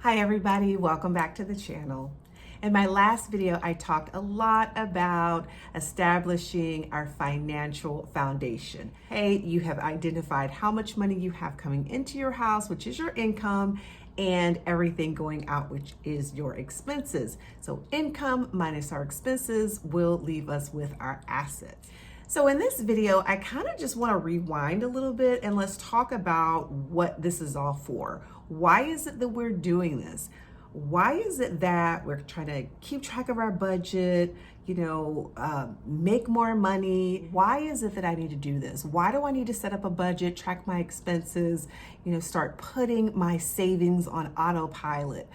Hi everybody, welcome back to the channel. In my last video, I talked a lot about establishing our financial foundation. Hey, you have identified how much money you have coming into your house, which is your income, and everything going out, which is your expenses. So income minus our expenses will leave us with our assets. So in this video, I kind of just want to rewind a little bit and let's talk about what this is all for. Why is it that we're doing this? Why is it that we're trying to keep track of our budget, make more money? Why is it that I need to do this? Why do I need to set up a budget, track my expenses, start putting my savings on autopilot?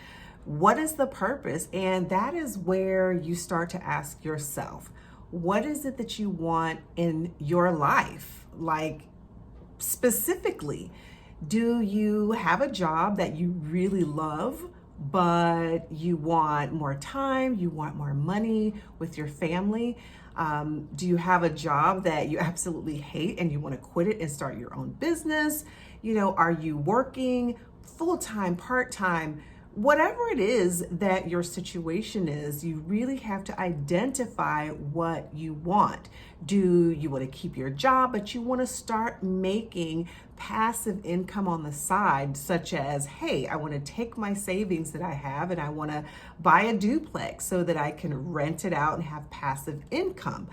What is the purpose? And that is where you start to ask yourself, what is it that you want in your life? Like specifically, do you have a job that you really love, but you want more time, you want more money with your family? Do you have a job that you absolutely hate and you want to quit it and start your own business? Are you working full-time, part-time? Whatever it is that your situation is, you really have to identify what you want. Do you want to keep your job, but you want to start making passive income on the side, such as, hey, I want to take my savings that I have and I want to buy a duplex so that I can rent it out and have passive income.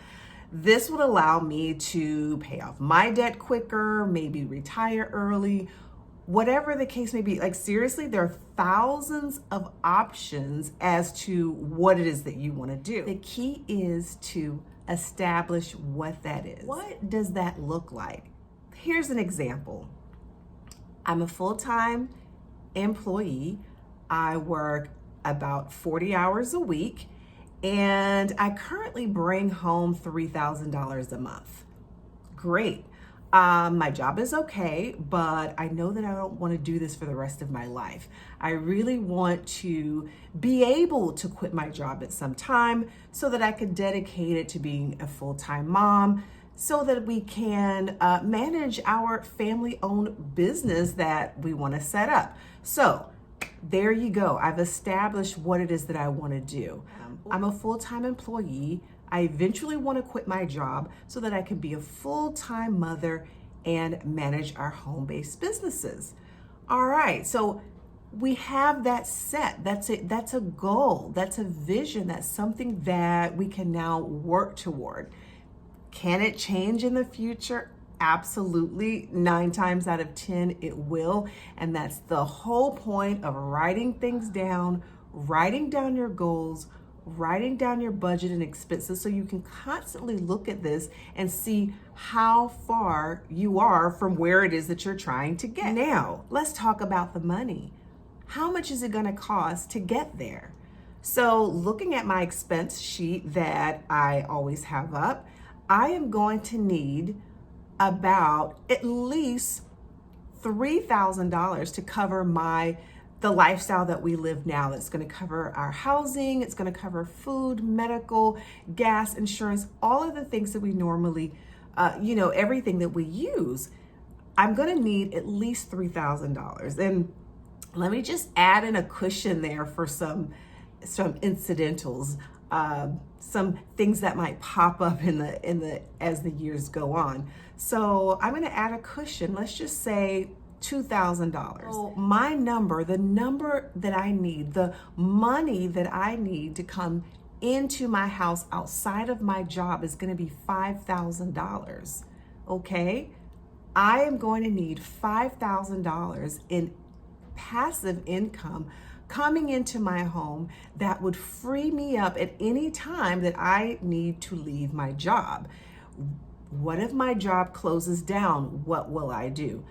This would allow me to pay off my debt quicker, maybe retire early. Whatever the case may be, like seriously, there are thousands of options as to what it is that you want to do. The key is to establish what that is. What does that look like? Here's an example. I'm a full-time employee. I work about 40 hours a week, and I currently bring home $3,000 a month. Great. My job is okay, but I know that I don't want to do this for the rest of my life. I really want to be able to quit my job at some time so that I could dedicate it to being a full-time mom so that we can manage our family-owned business that we want to set up. So there you go. I've established what it is that I want to do. I'm a full-time employee. I eventually want to quit my job so that I can be a full-time mother and manage our home-based businesses. All right, so we have that set. That's it. That's a goal. That's a vision. That's something that we can now work toward. Can it change in the future? Absolutely. 9 times out of 10, it will. And that's the whole point of writing things down, writing down your goals, writing down your budget and expenses so you can constantly look at this and see how far you are from where it is that you're trying to get. Now, let's talk about the money. How much is it going to cost to get there? So looking at my expense sheet that I always have up, I am going to need about at least $3,000 to cover the lifestyle that we live now. That's going to cover our housing, it's going to cover food, medical, gas, insurance, all of the things that we normally, everything that we use. I'm going to need at least $3,000. And let me just add in a cushion there for some incidentals, some things that might pop up as the years go on. So I'm going to add a cushion. Let's just say $2,000. So my number, the number that I need, the money that I need to come into my house outside of my job is going to be $5,000. Okay? I am going to need $5,000 in passive income coming into my home that would free me up at any time that I need to leave my job. What if my job closes down? What will I do?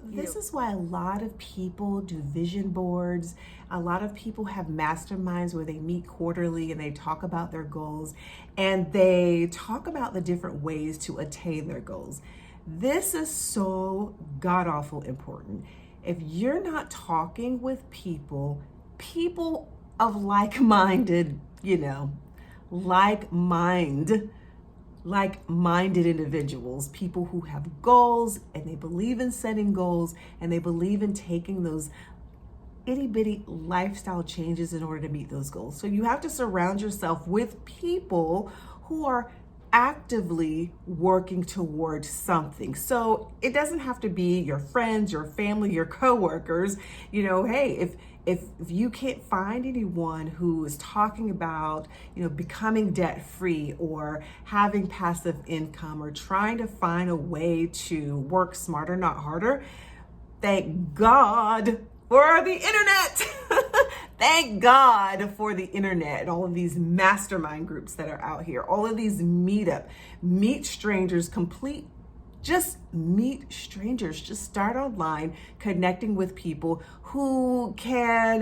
This is why a lot of people do vision boards. A lot of people have masterminds where they meet quarterly and they talk about their goals and they talk about the different ways to attain their goals. This is so god-awful important. If you're not talking with people of like-minded, like-minded individuals, people who have goals and they believe in setting goals and they believe in taking those itty bitty lifestyle changes in order to meet those goals. So you have to surround yourself with people who are actively working towards something. So it doesn't have to be your friends, your family, your coworkers. Hey, if you can't find anyone who is talking about, becoming debt free or having passive income or trying to find a way to work smarter, not harder, thank God for the internet. Thank God for the internet and all of these mastermind groups that are out here, all of these meet strangers, just meet strangers. Just start online, connecting with people who can,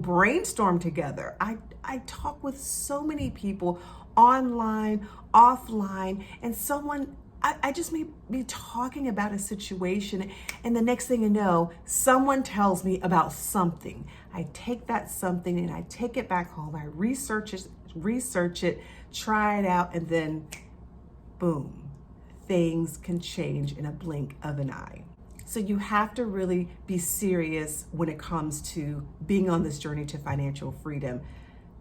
brainstorm together. I talk with so many people online, offline, and I just may be talking about a situation, and the next thing you know, someone tells me about something. I take that something and I take it back home. I research it, try it out, and then boom, things can change in a blink of an eye. So you have to really be serious when it comes to being on this journey to financial freedom.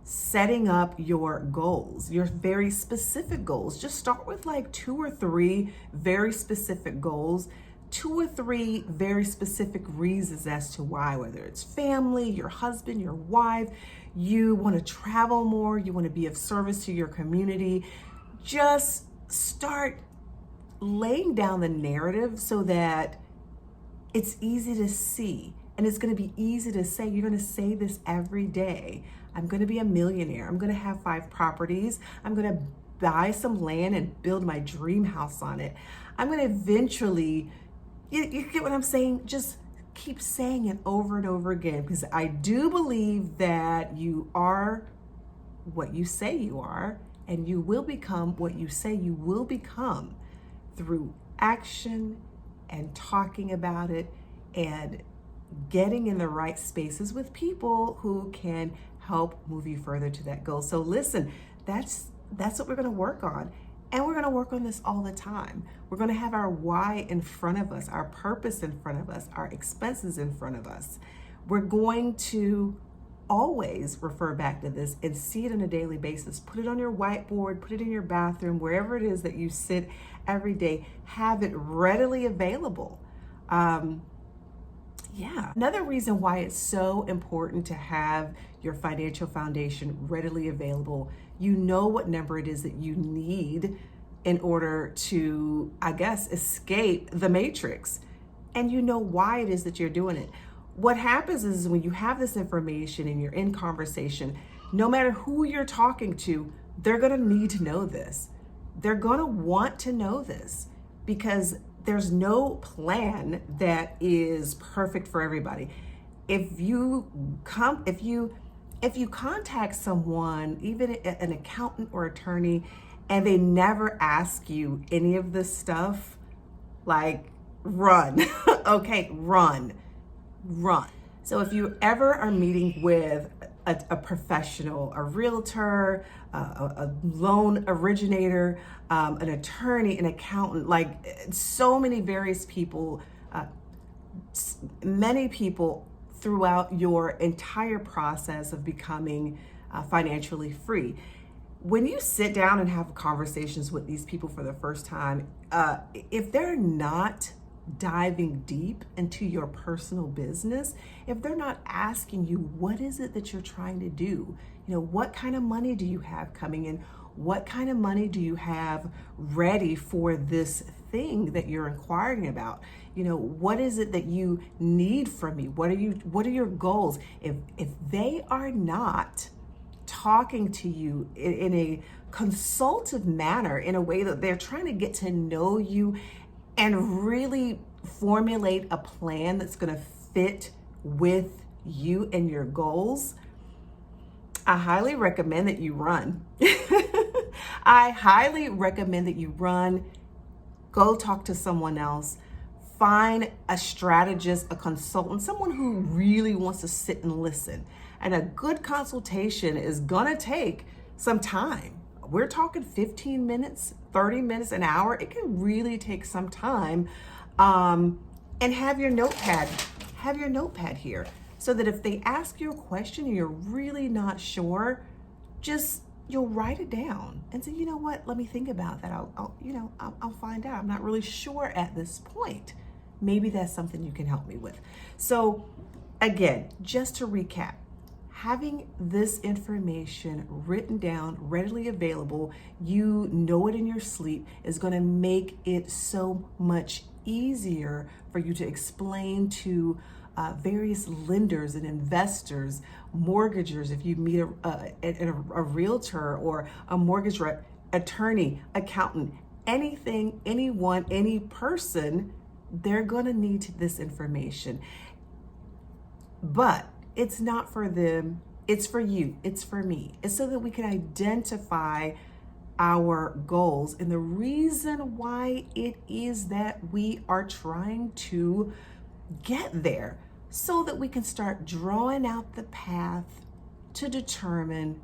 Setting up your goals, your very specific goals. Just start with like 2 or 3 very specific goals, 2 or 3 very specific reasons as to why, whether it's family, your husband, your wife, you want to travel more, you want to be of service to your community. Just start laying down the narrative so that it's easy to see, and it's going to be easy to say. You're going to say this every day. I'm going to be a millionaire. I'm going to have 5 properties. I'm going to buy some land and build my dream house on it. I'm going to eventually, you get what I'm saying? Just keep saying it over and over again, because I do believe that you are what you say you are, and you will become what you say you will become through action and talking about it and getting in the right spaces with people who can help move you further to that goal. So listen, that's what we're going to work on. And we're going to work on this all the time. We're going to have our why in front of us, our purpose in front of us, our expenses in front of us. We're going to always refer back to this and see it on a daily basis. Put it on your whiteboard, put it in your bathroom, wherever it is that you sit every day. Have it readily available. Another reason why it's so important to have your financial foundation readily available, you know what number it is that you need in order to, escape the matrix. And you know why it is that you're doing it. What happens is when you have this information and you're in conversation, no matter who you're talking to, they're going to need to know this. They're going to want to know this, because there's no plan that is perfect for everybody. If you contact someone, even an accountant or attorney, and they never ask you any of this stuff, like, run. Okay, run. So if you ever are meeting with a professional, a realtor, a loan originator, an attorney, an accountant, like so many various people, many people throughout your entire process of becoming financially free. When you sit down and have conversations with these people for the first time, if they're not diving deep into your personal business, if they're not asking you, what is it that you're trying to do? What kind of money do you have coming in? What kind of money do you have ready for this thing that you're inquiring about? What is it that you need from me? What are your goals? If they are not talking to you in a consultative manner, in a way that they're trying to get to know you and really formulate a plan that's going to fit with you and your goals, I highly recommend that you run. I highly recommend that you run, go talk to someone else, find a strategist, a consultant, someone who really wants to sit and listen. And a good consultation is gonna take some time. We're talking 15 minutes, 30 minutes, an hour. It can really take some time. And have your notepad here. so that if they ask you a question and you're really not sure, you'll write it down and say, you know what, let me think about that. I'll find out. I'm not really sure at this point. Maybe that's something you can help me with. So again, just to recap, having this information written down, readily available, you know it in your sleep, is going to make it so much easier for you to explain to various lenders and investors, mortgagers, if you meet a realtor or a mortgage attorney, accountant, anything, anyone, any person, they're going to need this information. But it's not for them, it's for you, it's for me. It's so that we can identify our goals and the reason why it is that we are trying to get there, so that we can start drawing out the path to determine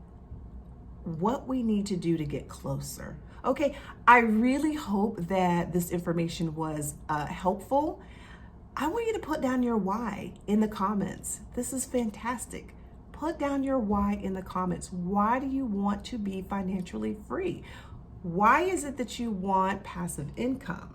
what we need to do to get closer. Okay, I really hope that this information was helpful. I want you to put down your why in the comments. This is fantastic. Put down your why in the comments. Why do you want to be financially free? Why is it that you want passive income?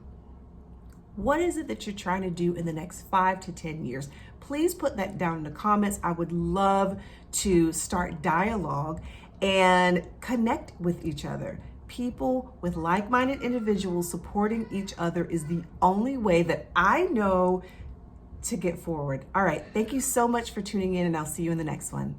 What is it that you're trying to do in the next 5 to 10 years? Please put that down in the comments. I would love to start dialogue and connect with each other. People with like-minded individuals supporting each other is the only way that I know to get forward. All right, thank you so much for tuning in, and I'll see you in the next one.